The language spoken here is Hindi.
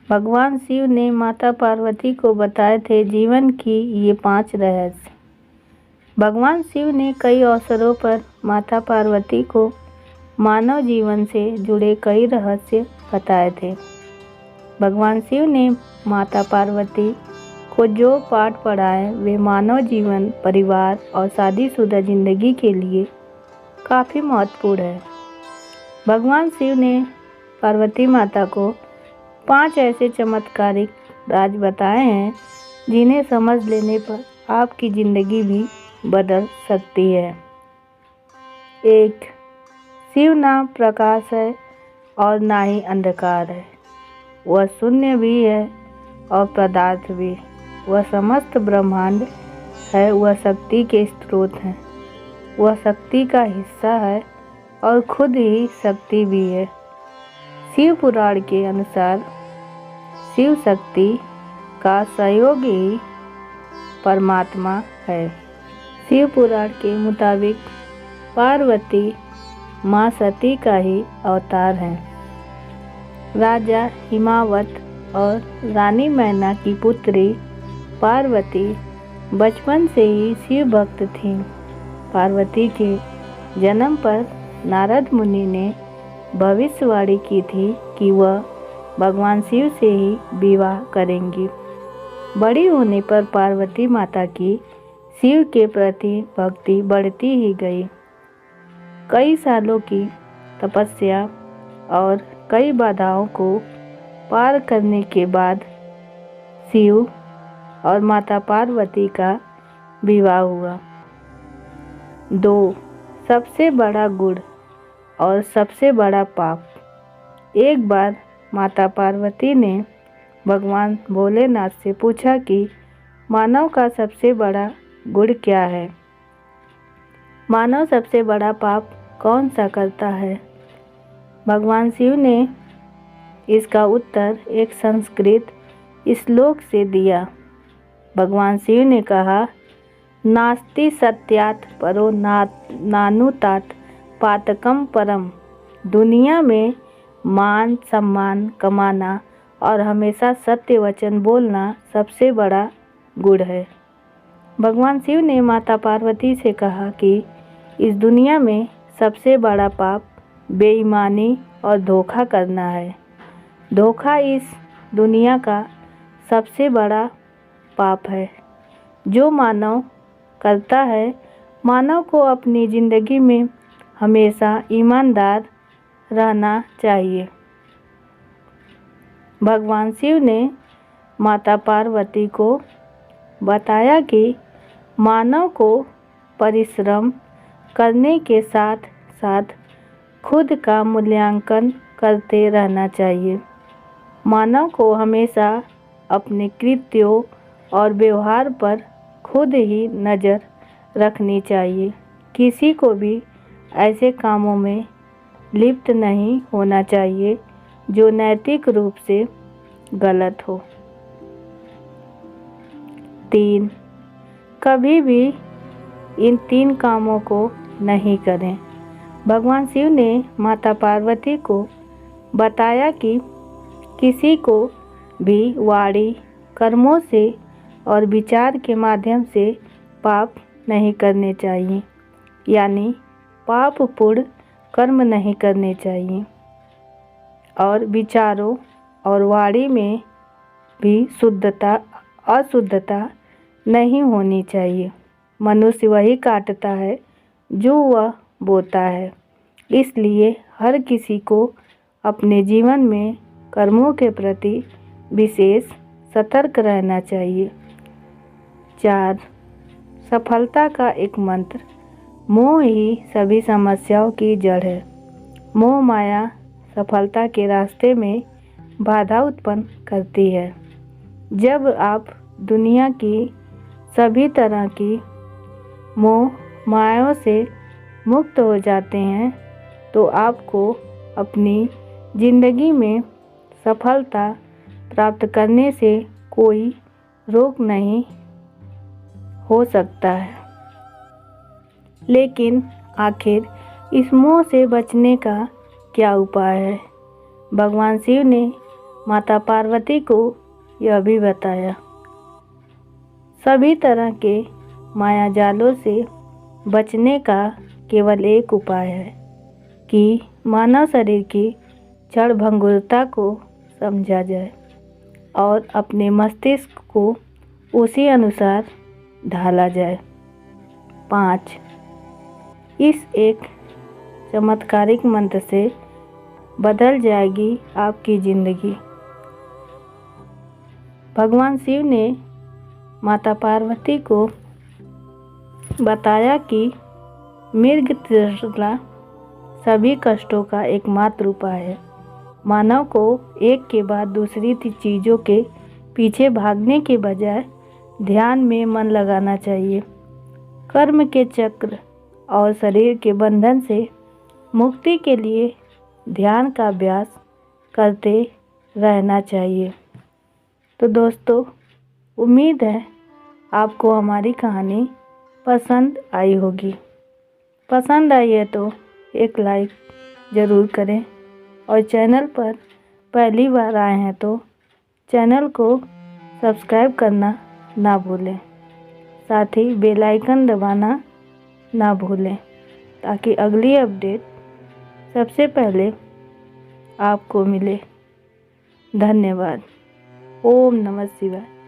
भगवान शिव ने माता पार्वती को बताए थे जीवन की ये 5 रहस्य। भगवान शिव ने कई अवसरों पर माता पार्वती को मानव जीवन से जुड़े कई रहस्य बताए थे। भगवान शिव ने माता पार्वती को जो पाठ पढ़ाए वे मानव जीवन, परिवार और शादीशुदा जिंदगी के लिए काफ़ी महत्वपूर्ण है। भगवान शिव ने पार्वती माता को 5 ऐसे चमत्कारिक राज बताए हैं जिन्हें समझ लेने पर आपकी ज़िंदगी भी बदल सकती है। 1. शिव ना प्रकाश है और ना ही अंधकार है। वह शून्य भी है और पदार्थ भी। वह समस्त ब्रह्मांड है। वह शक्ति के स्रोत हैं। वह शक्ति का हिस्सा है और खुद ही शक्ति भी है। शिव पुराण के अनुसार शिव शक्ति का सहयोगी परमात्मा है। शिव पुराण के मुताबिक पार्वती माँ सती का ही अवतार हैं। राजा हिमावत और रानी मैना की पुत्री पार्वती बचपन से ही शिव भक्त थीं। पार्वती के जन्म पर नारद मुनि ने भविष्यवाणी की थी कि वह भगवान शिव से ही विवाह करेंगी। बड़ी होने पर पार्वती माता की शिव के प्रति भक्ति बढ़ती ही गई। कई सालों की तपस्या और कई बाधाओं को पार करने के बाद शिव और माता पार्वती का विवाह हुआ। 2. सबसे बड़ा गुण और सबसे बड़ा पाप। एक बार माता पार्वती ने भगवान भोलेनाथ से पूछा कि मानव का सबसे बड़ा गुण क्या है। मानव सबसे बड़ा पाप कौन सा करता है। भगवान शिव ने इसका उत्तर एक संस्कृत श्लोक से दिया। भगवान शिव ने कहा, नास्ति सत्यात् परो नानुतात् पातकम परम। दुनिया में मान सम्मान कमाना और हमेशा सत्य वचन बोलना सबसे बड़ा गुण है। भगवान शिव ने माता पार्वती से कहा कि इस दुनिया में सबसे बड़ा पाप बेईमानी और धोखा करना है। धोखा इस दुनिया का सबसे बड़ा पाप है जो मानव करता है। मानव को अपनी ज़िंदगी में हमेशा ईमानदार रहना चाहिए। भगवान शिव ने माता पार्वती को बताया कि मानव को परिश्रम करने के साथ साथ खुद का मूल्यांकन करते रहना चाहिए। मानव को हमेशा अपने कृत्यों और व्यवहार पर खुद ही नज़र रखनी चाहिए। किसी को भी ऐसे कामों में लिप्त नहीं होना चाहिए जो नैतिक रूप से गलत हो। 3. कभी भी इन 3 कामों को नहीं करें। भगवान शिव ने माता पार्वती को बताया कि किसी को भी वाणी, कर्मों से और विचार के माध्यम से पाप नहीं करने चाहिए, यानी पापपूर्ण कर्म नहीं करने चाहिए। और विचारों और वाणी में भी अशुद्धता नहीं होनी चाहिए। मनुष्य वही काटता है जो वह बोता है। इसलिए हर किसी को अपने जीवन में कर्मों के प्रति विशेष सतर्क रहना चाहिए। 4. सफलता का एक मंत्र। मोह ही सभी समस्याओं की जड़ है। मोह माया सफलता के रास्ते में बाधा उत्पन्न करती है। जब आप दुनिया की सभी तरह की मोह मायाओं से मुक्त हो जाते हैं तो आपको अपनी ज़िंदगी में सफलता प्राप्त करने से कोई रोक नहीं हो सकता है। लेकिन आखिर इस मोह से बचने का क्या उपाय है। भगवान शिव ने माता पार्वती को यह भी बताया, सभी तरह के मायाजालों से बचने का केवल एक उपाय है कि मानव शरीर की क्षणभंगुरता को समझा जाए और अपने मस्तिष्क को उसी अनुसार ढाला जाए। 5. इस एक चमत्कारिक मंत्र से बदल जाएगी आपकी ज़िंदगी। भगवान शिव ने माता पार्वती को बताया कि मृग तृष्णा सभी कष्टों का एकमात्र उपाय है। मानव को एक के बाद दूसरी चीज़ों के पीछे भागने के बजाय ध्यान में मन लगाना चाहिए। कर्म के चक्र और शरीर के बंधन से मुक्ति के लिए ध्यान का अभ्यास करते रहना चाहिए। तो दोस्तों, उम्मीद है आपको हमारी कहानी पसंद आई होगी। पसंद आई है तो एक लाइक ज़रूर करें और चैनल पर पहली बार आए हैं तो चैनल को सब्सक्राइब करना ना भूलें। साथ ही बेल आइकन दबाना ना भूलें ताकि अगली अपडेट सबसे पहले आपको मिले। धन्यवाद। ओम नमः शिवाय।